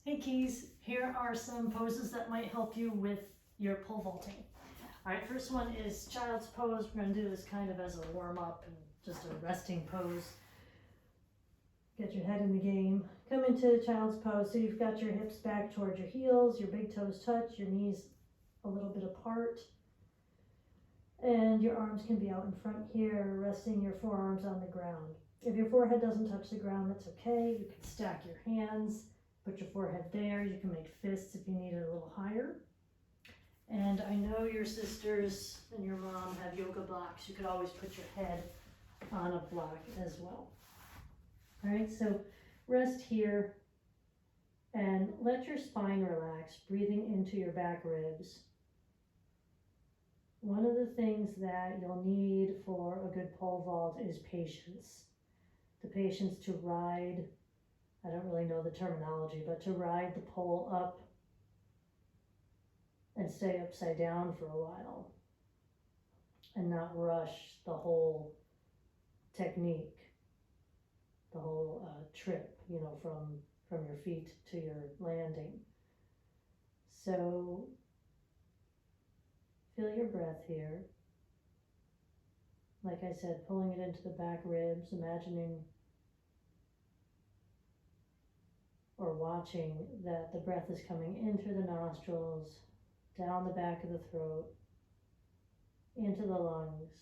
Hey Keys, here are some poses that might help you with your pole vaulting. All right, first one is child's pose. We're gonna do this kind of as a warm up and just a resting pose. Get your head in the game. Come into child's pose. So you've got your hips back towards your heels, your big toes touch, your knees a little bit apart. And your arms can be out in front here, resting your forearms on the ground. If your forehead doesn't touch the ground, that's okay. You can stack your hands. Put your forehead there. You can make fists if you need it a little higher. And I know your sisters and your mom have yoga blocks. You could always put your head on a block as well. All right, so rest here and let your spine relax, breathing into your back ribs. One of the things that you'll need for a good pole vault is patience. The patience to ride, I don't really know the terminology, but to ride the pole up and stay upside down for a while and not rush the whole technique, the whole trip, from your feet to your landing. So feel your breath here. Like I said, pulling it into the back ribs, imagining or watching that the breath is coming in through the nostrils, down the back of the throat, into the lungs,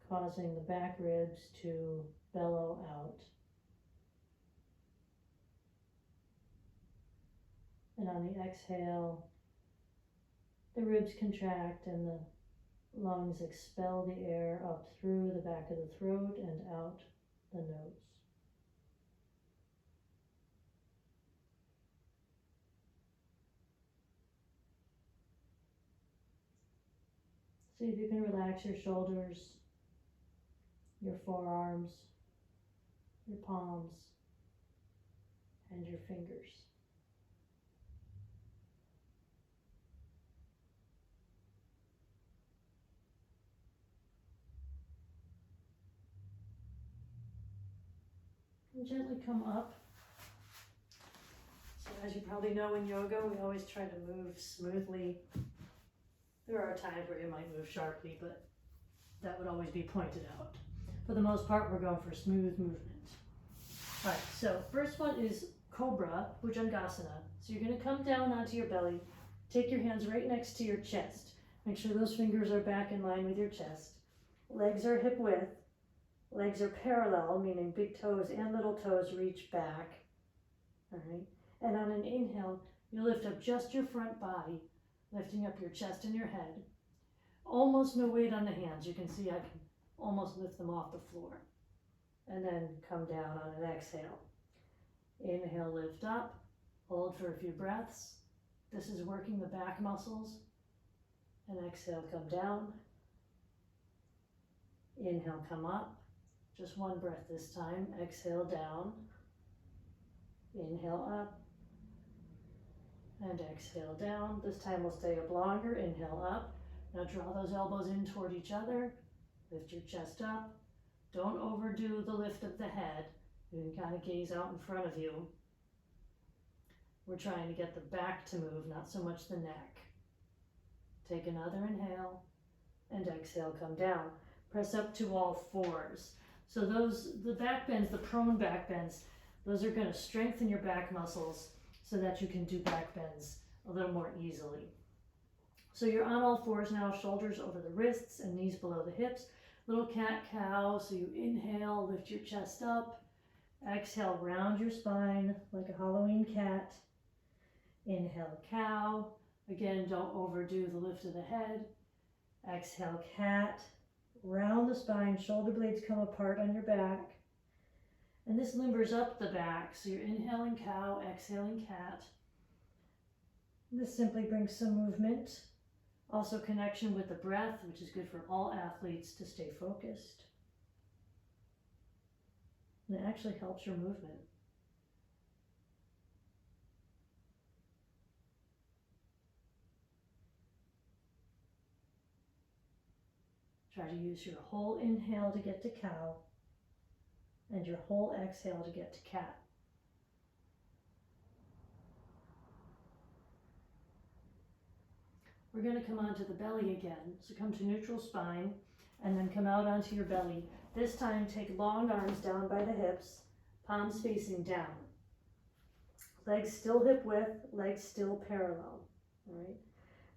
causing the back ribs to bellow out. And on the exhale, the ribs contract and the lungs expel the air up through the back of the throat and out the nose. See if you can relax your shoulders, your forearms, your palms, and your fingers. And gently come up. So as you probably know in yoga, we always try to move smoothly. There are times where you might move sharply, but that would always be pointed out. For the most part, we're going for smooth movement. All right, so first one is Cobra Fujangasana. So you're gonna come down onto your belly, take your hands right next to your chest. Make sure those fingers are back in line with your chest. Legs are hip width. Legs are parallel, meaning big toes and little toes reach back. All right, and on an inhale, you lift up just your front body, lifting up your chest and your head. Almost no weight on the hands. You can see I can almost lift them off the floor. And then come down on an exhale. Inhale, lift up, hold for a few breaths. This is working the back muscles. And exhale, come down. Inhale, come up. Just one breath this time. Exhale, down. Inhale, up. And exhale, down. This time we'll stay up longer. Inhale, up. Now draw those elbows in toward each other. Lift your chest up. Don't overdo the lift of the head. You can kind of gaze out in front of you. We're trying to get the back to move, not so much the neck. Take another inhale and exhale, come down. Press up to all fours. So the back bends, the prone back bends, those are going to strengthen your back muscles so that you can do back bends a little more easily. So you're on all fours now, shoulders over the wrists and knees below the hips. Little cat-cow, so you inhale, lift your chest up. Exhale, round your spine like a Halloween cat. Inhale, cow. Again, don't overdo the lift of the head. Exhale, cat. Round the spine, shoulder blades come apart on your back. And this limbers up the back, so you're inhaling cow, exhaling cat. This simply brings some movement. Also connection with the breath, which is good for all athletes to stay focused. And it actually helps your movement. Try to use your whole inhale to get to cow and your whole exhale to get to cat. we're going to come onto the belly again. So come to neutral spine and then come out onto your belly. This time take long arms down by the hips, palms facing down. Legs still hip width, legs still parallel. All right.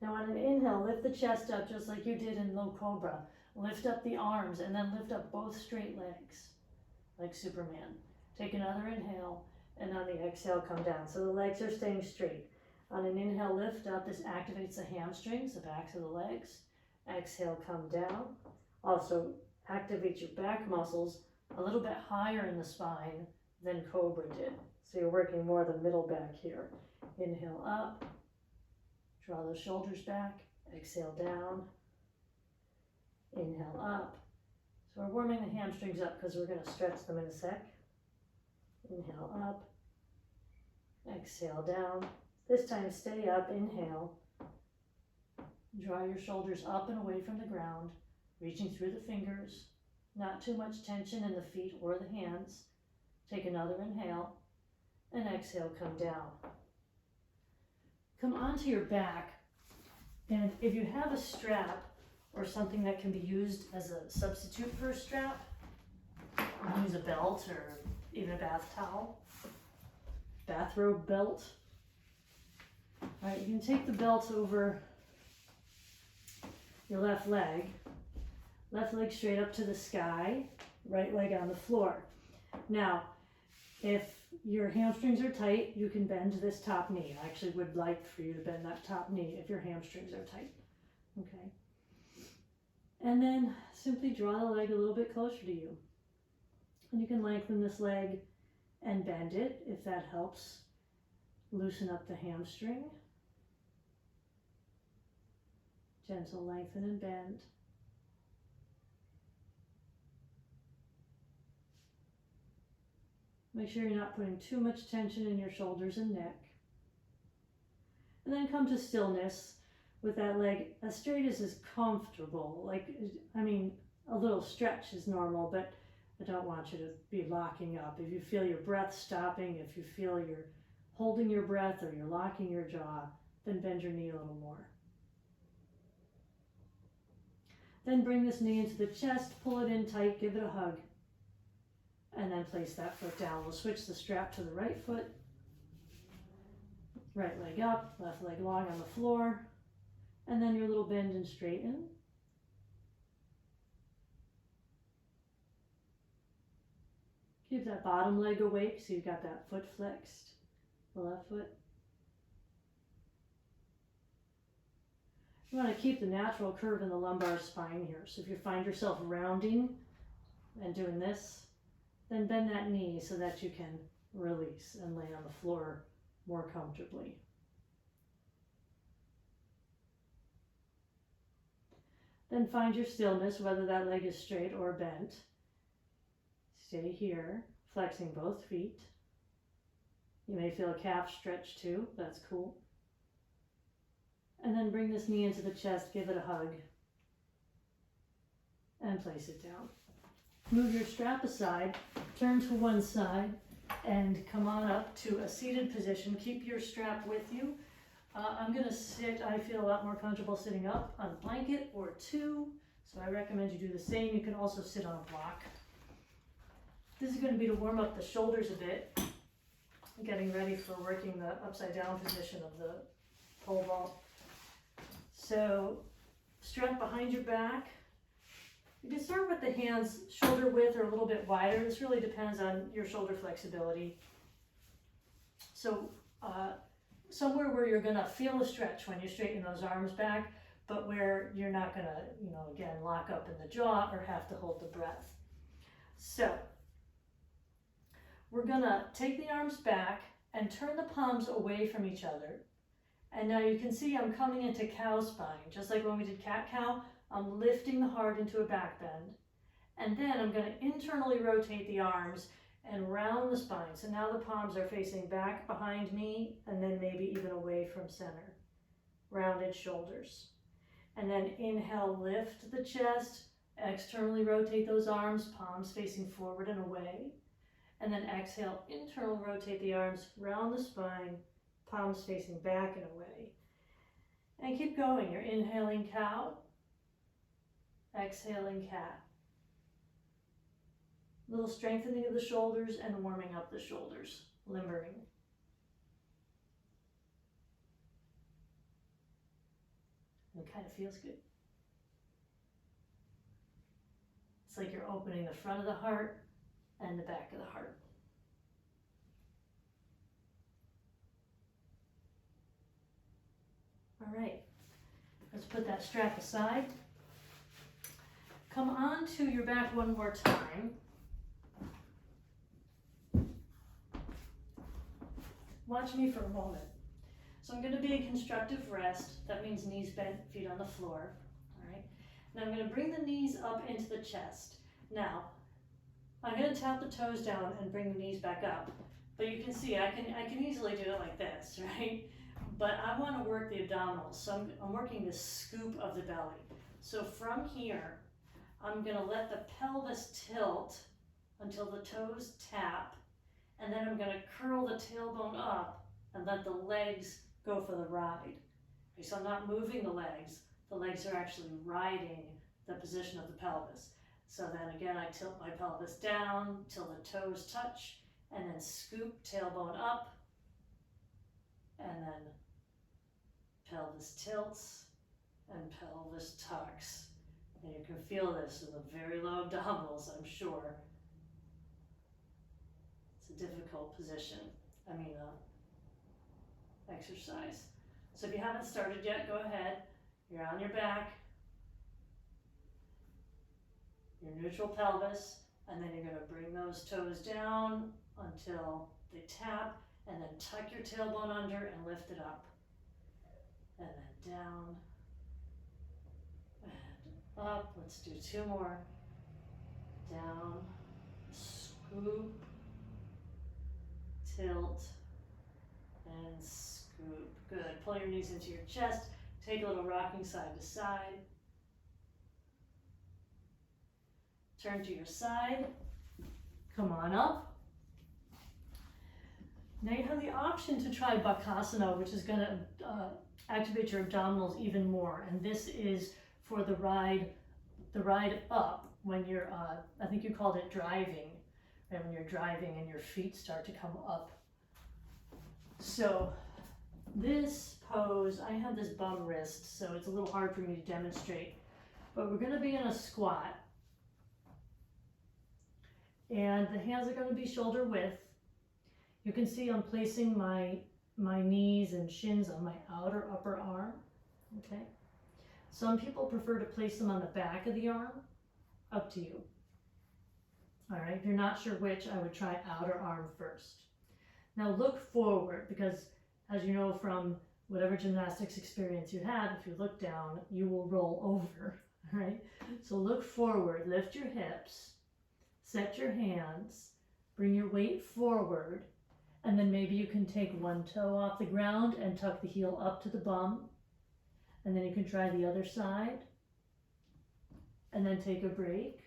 Now on an inhale, lift the chest up just like you did in low cobra. Lift up the arms and then lift up both straight legs like Superman. Take another inhale and on the exhale come down. So the legs are staying straight. On an inhale, lift up. This activates the hamstrings, the backs of the legs. Exhale, come down. Also activate your back muscles a little bit higher in the spine than cobra did. So you're working more the middle back here. Inhale up. Draw those shoulders back. Exhale down. Inhale up. So we're warming the hamstrings up because we're going to stretch them in a sec. Inhale up. Exhale down. This time stay up. Inhale. Draw your shoulders up and away from the ground, reaching through the fingers. Not too much tension in the feet or the hands. Take another inhale and exhale, come down. Come onto your back, and if you have a strap or something that can be used as a substitute for a strap, you can use a belt or even a bath towel, bathrobe belt. All right, you can take the belt over your left leg straight up to the sky, right leg on the floor. Now, if your hamstrings are tight, you can bend this top knee. I actually would like for you to bend that top knee if your hamstrings are tight. Okay. And then simply draw the leg a little bit closer to you. And you can lengthen this leg and bend it if that helps loosen up the hamstring. Gentle lengthen and bend. Make sure you're not putting too much tension in your shoulders and neck. And then come to stillness with that leg as straight as is comfortable. A little stretch is normal, but I don't want you to be locking up. If you feel your breath stopping, if you feel you're holding your breath or you're locking your jaw, then bend your knee a little more. Then bring this knee into the chest, pull it in tight, give it a hug. And then place that foot down. We'll switch the strap to the right foot. Right leg up, left leg long on the floor. And then your little bend and straighten. Keep that bottom leg awake so you've got that foot flexed, the left foot. You want to keep the natural curve in the lumbar spine here. So if you find yourself rounding and doing this, then bend that knee so that you can release and lay on the floor more comfortably. Then find your stillness, whether that leg is straight or bent. Stay here, flexing both feet. You may feel a calf stretch too, that's cool. And then bring this knee into the chest, give it a hug, and place it down. Move your strap aside, turn to one side, and come on up to a seated position. Keep your strap with you. I'm going to sit. I feel a lot more comfortable sitting up on a blanket or two, so I recommend you do the same. You can also sit on a block. This is going to be to warm up the shoulders a bit, getting ready for working the upside down position of the pole vault. So strap behind your back. You can start with the hands shoulder width or a little bit wider. This really depends on your shoulder flexibility. So somewhere where you're going to feel a stretch when you straighten those arms back, but where you're not going to, again, lock up in the jaw or have to hold the breath. So we're going to take the arms back and turn the palms away from each other. And now you can see I'm coming into cow spine, just like when we did cat-cow. I'm lifting the heart into a back bend. And then I'm going to internally rotate the arms and round the spine. So now the palms are facing back behind me and then maybe even away from center. Rounded shoulders. And then inhale, lift the chest, externally rotate those arms, palms facing forward and away. And then exhale, internal rotate the arms, round the spine, palms facing back and away. And keep going. You're inhaling cow, exhaling cat. A little strengthening of the shoulders and warming up the shoulders, limbering. It kind of feels good. It's like you're opening the front of the heart and the back of the heart. All right, let's put that strap aside. Come on to your back one more time. Watch me for a moment. So I'm going to be in constructive rest. That means knees bent, feet on the floor. All right. Now I'm going to bring the knees up into the chest. Now, I'm going to tap the toes down and bring the knees back up. But you can see I can easily do it like this, right? But I want to work the abdominals. So I'm working the scoop of the belly. So from here, I'm going to let the pelvis tilt until the toes tap. And then I'm going to curl the tailbone up and let the legs go for the ride. Okay, so I'm not moving the legs are actually riding the position of the pelvis. So then again, I tilt my pelvis down till the toes touch, and then scoop tailbone up, and then pelvis tilts and pelvis tucks. And you can feel this in the very low abdominals, I'm sure. It's a difficult position, exercise. So if you haven't started yet, go ahead. You're on your back, your neutral pelvis, and then you're going to bring those toes down until they tap, and then tuck your tailbone under and lift it up. And then down and up. Let's do two more. Down, scoop, tilt, and scoop. Good. Pull your knees into your chest. Take a little rocking side to side. Turn to your side. Come on up. Now you have the option to try Bakasana, which is going to activate your abdominals even more. And this is for the ride up when you're, I think you called it driving, right? When you're driving and your feet start to come up. So this pose, I have this bum wrist, so it's a little hard for me to demonstrate, but we're going to be in a squat. And the hands are going to be shoulder width. You can see I'm placing my knees and shins on my outer upper arm, okay? Some people prefer to place them on the back of the arm, up to you. All right, if you're not sure which, I would try outer arm first. Now look forward, because as you know from whatever gymnastics experience you had, if you look down, you will roll over, all right? So look forward, lift your hips, set your hands, bring your weight forward, and then maybe you can take one toe off the ground and tuck the heel up to the bum. And then you can try the other side. And then take a break.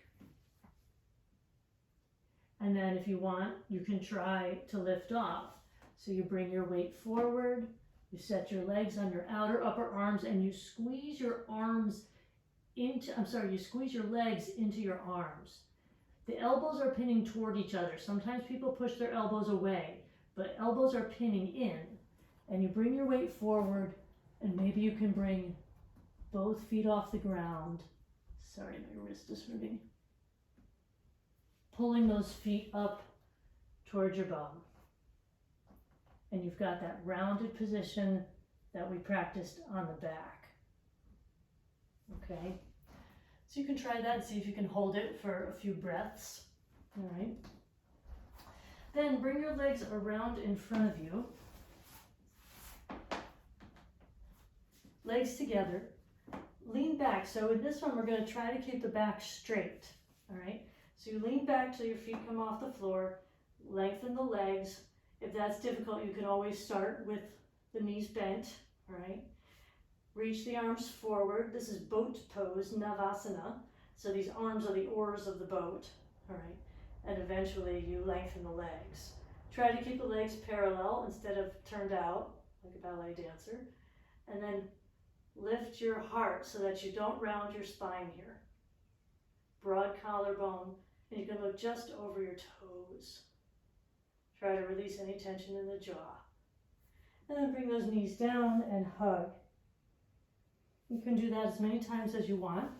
And then if you want, you can try to lift off. So you bring your weight forward, you set your legs on your outer upper arms, and you squeeze your arms into, you squeeze your legs into your arms. The elbows are pinning toward each other. Sometimes people push their elbows away, but elbows are pinning in. And you bring your weight forward, and maybe you can bring both feet off the ground. Sorry, my wrist is hurting. Pulling those feet up towards your bum. And you've got that rounded position that we practiced on the back. Okay? So you can try that and see if you can hold it for a few breaths. All right? Then bring your legs around in front of you. Legs together. Lean back. So in this one, we're going to try to keep the back straight. All right? So you lean back till your feet come off the floor. Lengthen the legs. If that's difficult, you can always start with the knees bent. All right? Reach the arms forward. This is boat pose, Navasana. So these arms are the oars of the boat. All right? And eventually you lengthen the legs. Try to keep the legs parallel instead of turned out, like a ballet dancer. And then Lift your heart so that you don't round your spine here. Broad collarbone, and you can look just over your toes. Try to release any tension in the jaw. And then bring those knees down and hug. You can do that as many times as you want.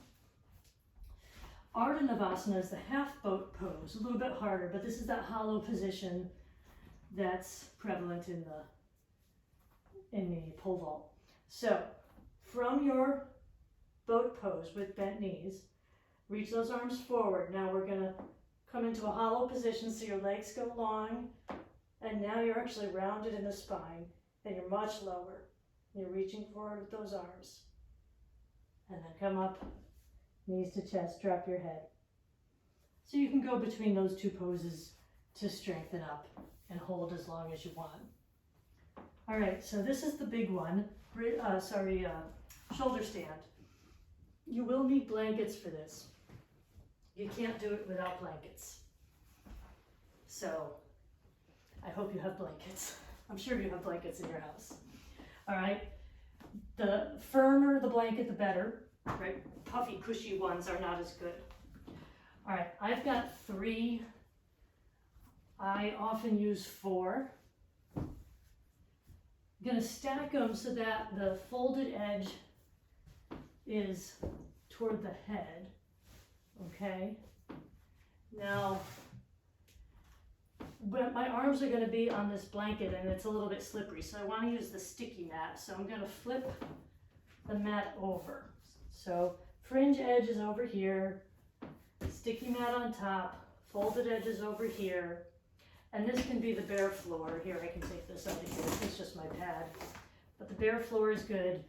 Ardha Navasana is the half boat pose, a little bit harder, but this is that hollow position that's prevalent in the pole vault. So from your boat pose with bent knees, reach those arms forward. Now we're going to come into a hollow position so your legs go long, and now you're actually rounded in the spine, and you're much lower. You're reaching forward with those arms. And then come up, knees to chest, drop your head. So you can go between those two poses to strengthen up and hold as long as you want. All right, so this is the big one. Shoulder stand. You will need blankets for this. You can't do it without blankets. So I hope you have blankets. I'm sure you have blankets in your house. All right, the firmer the blanket, the better, right? Puffy, cushy ones are not as good. All right, I've got 3. I often use 4. I'm gonna stack them so that the folded edge is toward the head, okay? Now, but my arms are gonna be on this blanket and it's a little bit slippery, so I wanna use the sticky mat. So I'm gonna flip the mat over. So fringe edge is over here, sticky mat on top, folded edges over here, and this can be the bare floor. Here, I can take this out of here. It's just my pad. But the bare floor is good.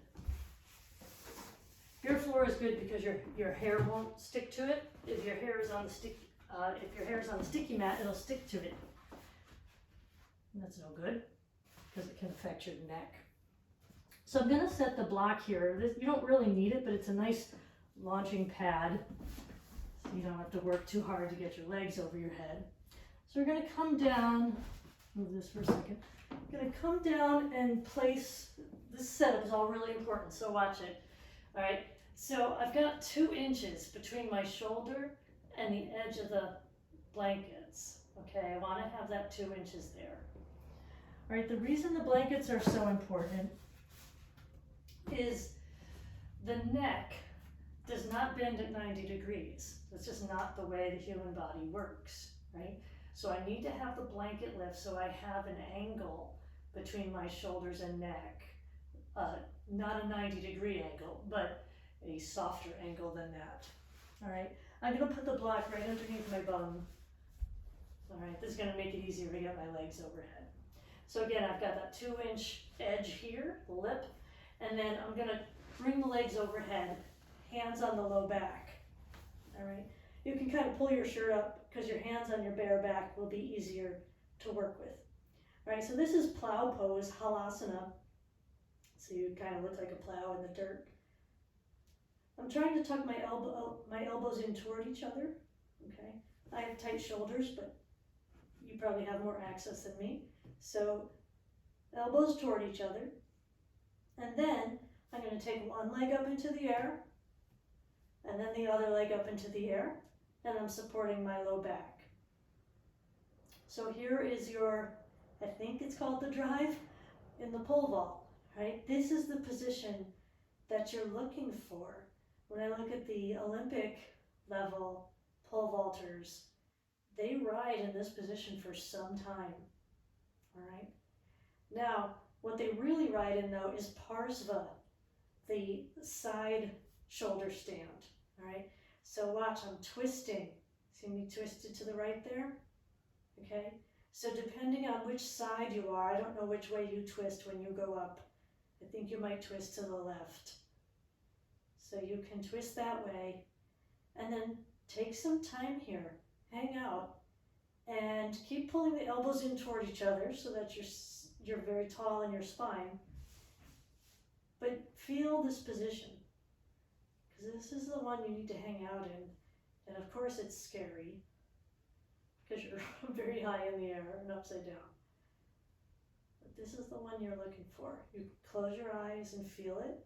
Bare floor is good because your hair won't stick to it. If your hair is on the sticky mat, it'll stick to it. And that's no good because it can affect your neck. So I'm going to set the block here. You don't really need it, but it's a nice launching pad, so you don't have to work too hard to get your legs over your head. So we're going to come down, move this for a second. I'm going to come down and place, this setup is all really important, so watch it. All right, so I've got 2 inches between my shoulder and the edge of the blankets. Okay, I want to have that 2 inches there. All right, the reason the blankets are so important is the neck does not bend at 90 degrees. That's just not the way the human body works, right? So I need to have the blanket lift so I have an angle between my shoulders and neck. Not a 90-degree angle, but a softer angle than that. All right, I'm gonna put the block right underneath my bum. All right, this is gonna make it easier to get my legs overhead. So again, I've got that 2-inch edge here, the lip, and then I'm gonna bring the legs overhead, hands on the low back. All right, you can kind of pull your shirt up because your hands on your bare back will be easier to work with. All right, so this is plow pose, Halasana. So you kind of look like a plow in the dirt. I'm trying to tuck my elbows in toward each other, okay? I have tight shoulders, but you probably have more access than me. So elbows toward each other. And then I'm going to take one leg up into the air, and then the other leg up into the air, and I'm supporting my low back. So here is your, I think it's called the drive in the pole vault, right? This is the position that you're looking for. When I look at the Olympic level pole vaulters, they ride in this position for some time, all right? Now, what they really ride in though is Parsva, the side shoulder stand, all right? So watch, I'm twisting. See me twisted to the right there? Okay, so depending on which side you are, I don't know which way you twist when you go up. I think you might twist to the left. So you can twist that way, and then take some time here, hang out, and keep pulling the elbows in toward each other so that you're very tall in your spine. But feel this position, because this is the one you need to hang out in. And of course it's scary, because you're very high in the air and upside down. But this is the one you're looking for. You close your eyes and feel it.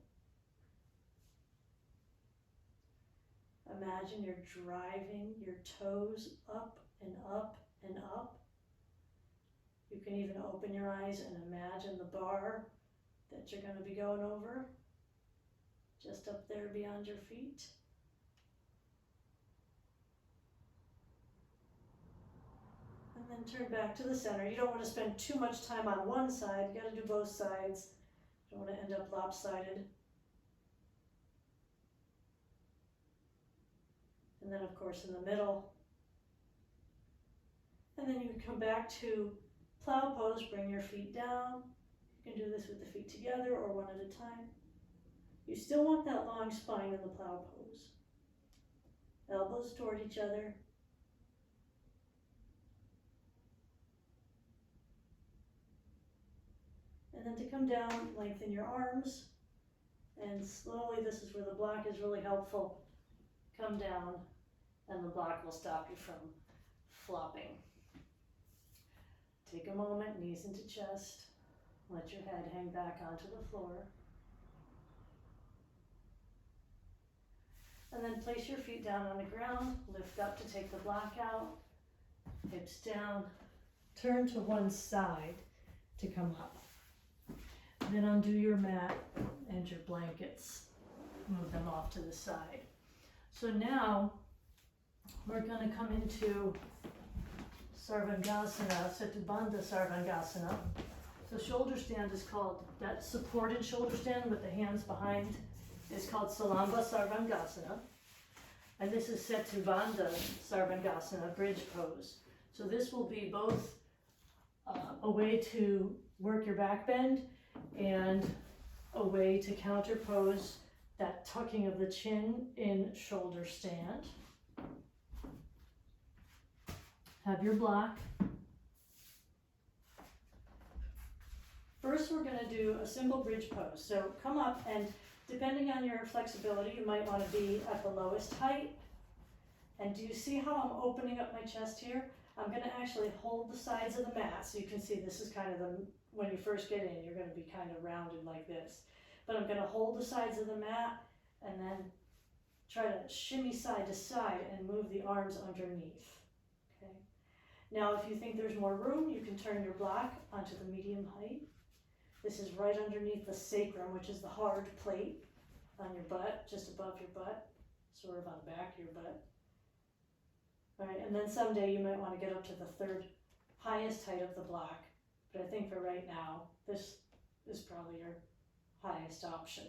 imagine you're driving your toes up and up and up. You can even open your eyes and imagine the bar that you're going to be going over, just up there beyond your feet. And then turn back to the center. You don't want to spend too much time on one side. You got to do both sides. You don't want to end up lopsided. And then, of course, in the middle. And then you can come back to plow pose. Bring your feet down. You can do this with the feet together or one at a time. You still want that long spine in the plow pose. Elbows toward each other. And then to come down, lengthen your arms. And slowly, this is where the block is really helpful. Come down, and the block will stop you from flopping. Take a moment, knees into chest. Let your head hang back onto the floor. And then place your feet down on the ground. Lift up to take the block out. Hips down. Turn to one side to come up. Then undo your mat and your blankets. Move them off to the side. So now we're going to come into Sarvangasana, Setubandha Sarvangasana. So shoulder stand is called, that supported shoulder stand with the hands behind is called Salamba Sarvangasana. And this is Setubandha Sarvangasana, bridge pose. So this will be both a way to work your back bend and a way to counterpose that tucking of the chin in shoulder stand. Have your block. First, we're going to do a simple bridge pose. So come up, and depending on your flexibility, you might want to be at the lowest height. And do you see how I'm opening up my chest here? I'm going to actually hold the sides of the mat, so you can see this is kind of the, when you first get in, you're going to be kind of rounded like this. But I'm going to hold the sides of the mat and then try to shimmy side to side and move the arms underneath. Okay. Now, if you think there's more room, you can turn your block onto the medium height. This is right underneath the sacrum, which is the hard plate on your butt, just above your butt, sort of on the back of your butt. All right, and then someday you might want to get up to the third highest height of the block. But I think for right now, this is probably your highest option.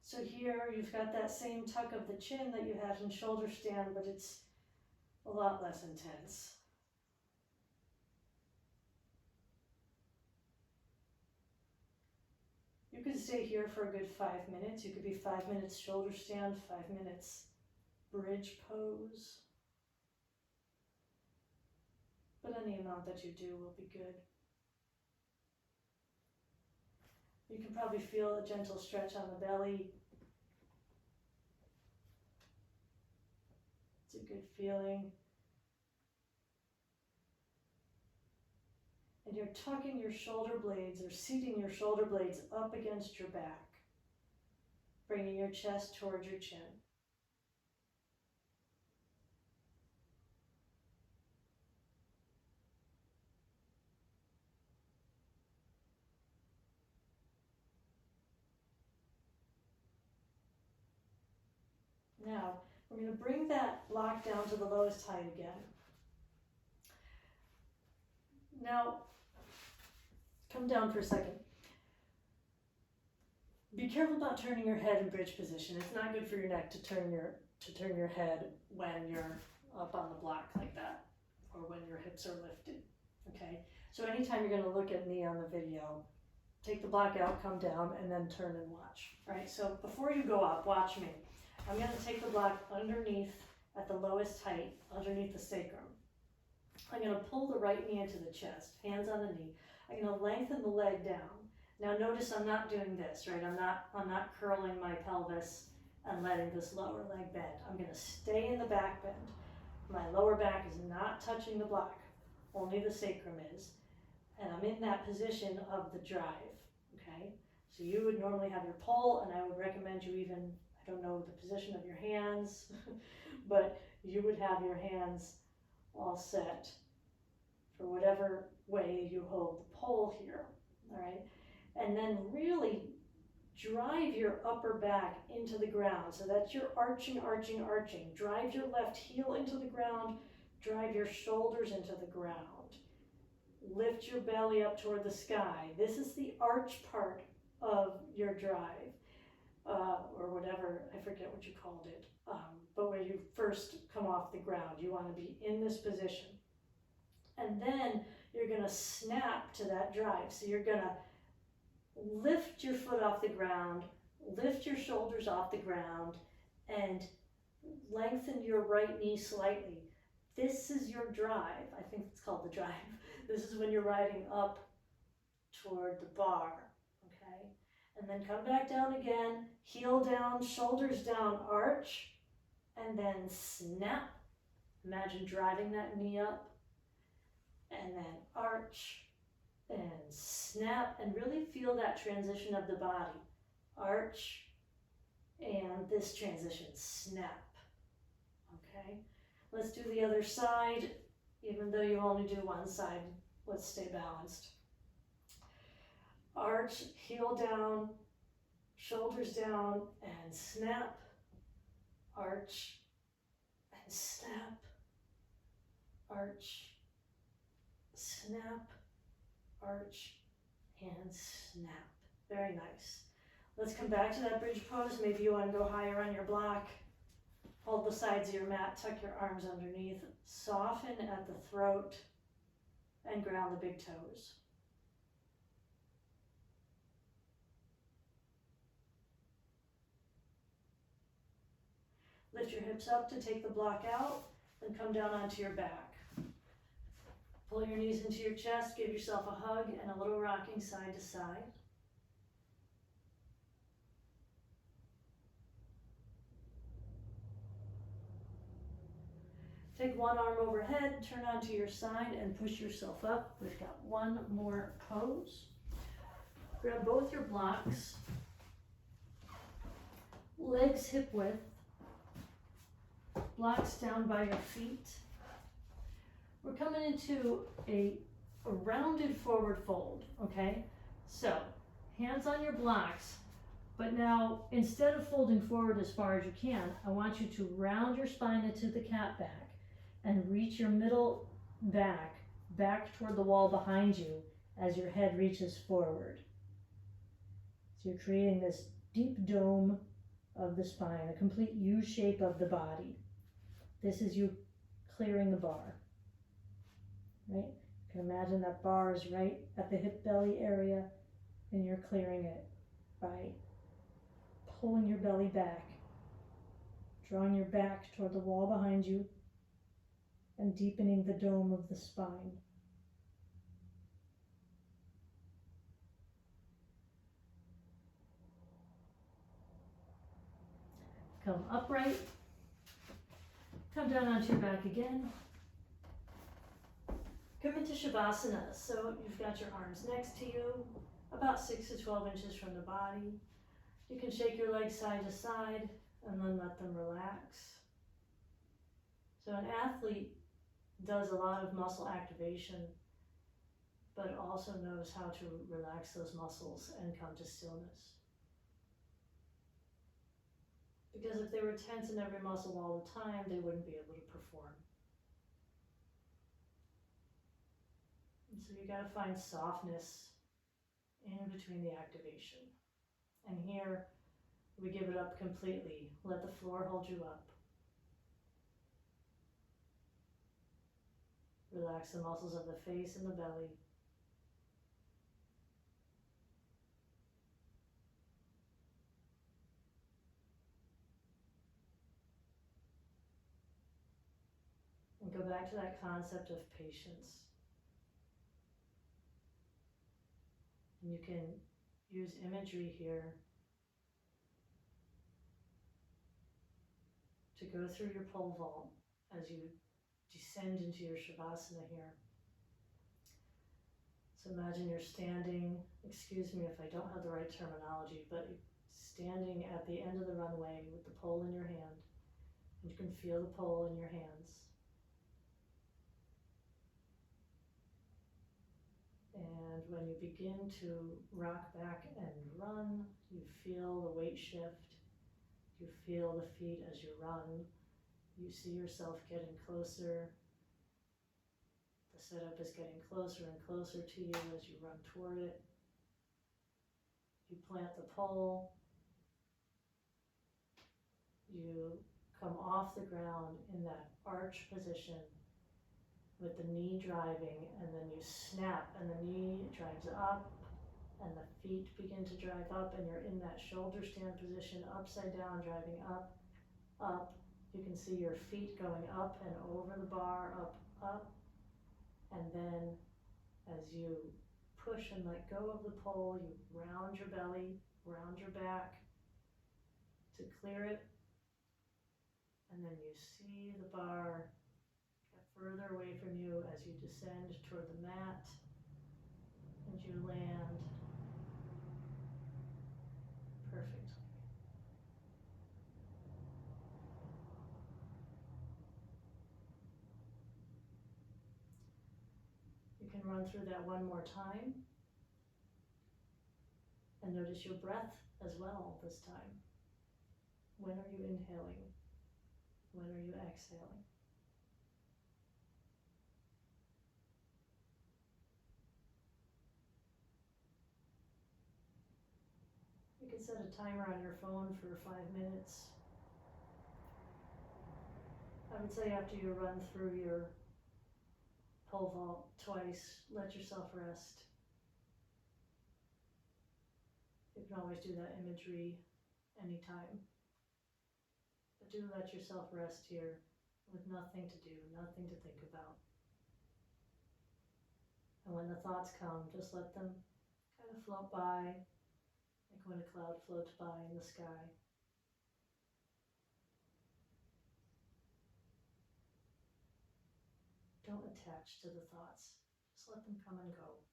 So here you've got that same tuck of the chin that you had in shoulder stand, but it's a lot less intense. You could stay here for a good 5 minutes. You could be 5 minutes shoulder stand, 5 minutes bridge pose. But any amount that you do will be good. You can probably feel a gentle stretch on the belly. It's a good feeling. And you're tucking your shoulder blades or seating your shoulder blades up against your back, bringing your chest towards your chin. Now, we're going to bring that block down to the lowest height again. Now, come down for a second. Be careful about turning your head in bridge position. It's not good for your neck to turn your head when you're up on the block like that, or when your hips are lifted. Okay? So anytime you're going to look at me on the video, take the block out, come down, and then turn and watch. All right? So before you go up, watch me. I'm going to take the block underneath at the lowest height, underneath the sacrum. I'm going to pull the right knee into the chest, hands on the knee. I'm going to lengthen the leg down. Now notice I'm not doing this, right? I'm not curling my pelvis and letting this lower leg bend. I'm going to stay in the back bend. My lower back is not touching the block, only the sacrum is. And I'm in that position of the drive, okay? So you would normally have your pole, and I would recommend you even, I don't know the position of your hands, but you would have your hands all set for whatever way you hold the pole here, all right? And then really drive your upper back into the ground. So that's your arching, arching, arching. Drive your left heel into the ground, drive your shoulders into the ground. Lift your belly up toward the sky. This is the arch part of your drive, or whatever, I forget what you called it. But when you first come off the ground, you want to be in this position. And then you're going to snap to that drive. So you're going to lift your foot off the ground, lift your shoulders off the ground, and lengthen your right knee slightly. This is your drive. I think it's called the drive. This is when you're riding up toward the bar, okay? And then come back down again, heel down, shoulders down, arch, and then snap. Imagine driving that knee up, and then arch, and snap, and really feel that transition of the body. Arch, and this transition, snap, okay? Let's do the other side. Even though you only do one side, let's stay balanced. Arch, heel down, shoulders down, and snap. Arch, and snap. Arch, snap, arch, and snap. Very nice. Let's come back to that bridge pose. Maybe you want to go higher on your block. Hold the sides of your mat, tuck your arms underneath, soften at the throat, and ground the big toes. Lift your hips up to take the block out, then come down onto your back. Pull your knees into your chest, give yourself a hug, and a little rocking side to side. Take one arm overhead, turn onto your side, and push yourself up. We've got one more pose. Grab both your blocks, legs hip width, blocks down by your feet. We're coming into a rounded forward fold, okay? So, hands on your blocks, but now instead of folding forward as far as you can, I want you to round your spine into the cat back and reach your middle back toward the wall behind you as your head reaches forward. So you're creating this deep dome of the spine, a complete U shape of the body. This is you clearing the bar, right? You can imagine that bar is right at the hip belly area, and you're clearing it by pulling your belly back, drawing your back toward the wall behind you, and deepening the dome of the spine. Come upright, come down onto your back again. Come into Shavasana. So you've got your arms next to you, about 6 to 12 inches from the body. You can shake your legs side to side and then let them relax. So an athlete does a lot of muscle activation, but also knows how to relax those muscles and come to stillness. Because if they were tense in every muscle all the time, they wouldn't be able to perform. And so you gotta find softness in between the activation. And here, we give it up completely. Let the floor hold you up. Relax the muscles of the face and the belly. And go back to that concept of patience. And you can use imagery here to go through your pole vault as you descend into your Shavasana here. So imagine you're standing, excuse me if I don't have the right terminology, but standing at the end of the runway with the pole in your hand. And you can feel the pole in your hands. And when you begin to rock back and run, you feel the weight shift. You feel the feet as you run. You see yourself getting closer. The setup is getting closer and closer to you as you run toward it. You plant the pole. You come off the ground in that arch position with the knee driving, and then you snap and the knee drives up and the feet begin to drive up, and you're in that shoulder stand position, upside down, driving up, up. You can see your feet going up and over the bar, up, up. And then as you push and let go of the pole, you round your belly, round your back to clear it. And then you see the bar get further away from you as you descend toward the mat, and you land perfectly. You can run through that one more time and notice your breath as well this time. When are you inhaling? When are you exhaling? You can set a timer on your phone for 5 minutes. I would say after you run through your pole vault twice, let yourself rest. You can always do that imagery anytime. But do let yourself rest here with nothing to do, nothing to think about. And when the thoughts come, just let them kind of float by, like when a cloud floats by in the sky. Don't attach to the thoughts. Just let them come and go.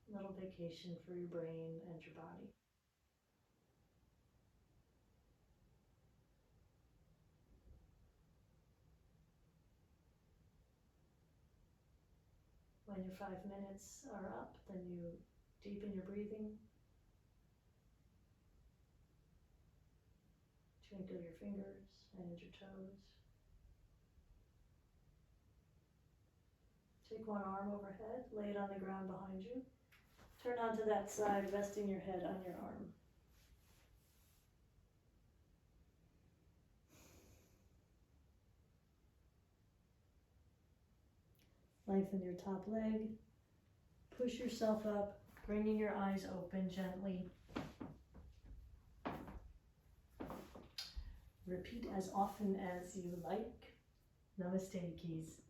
Little vacation for your brain and your body. When your 5 minutes are up, then you deepen your breathing. Twinkle your fingers and your toes. Take one arm overhead, lay it on the ground behind you. Turn onto that side, resting your head on your arm. Lengthen your top leg. Push yourself up, bringing your eyes open gently. Repeat as often as you like. Namaste, Keys.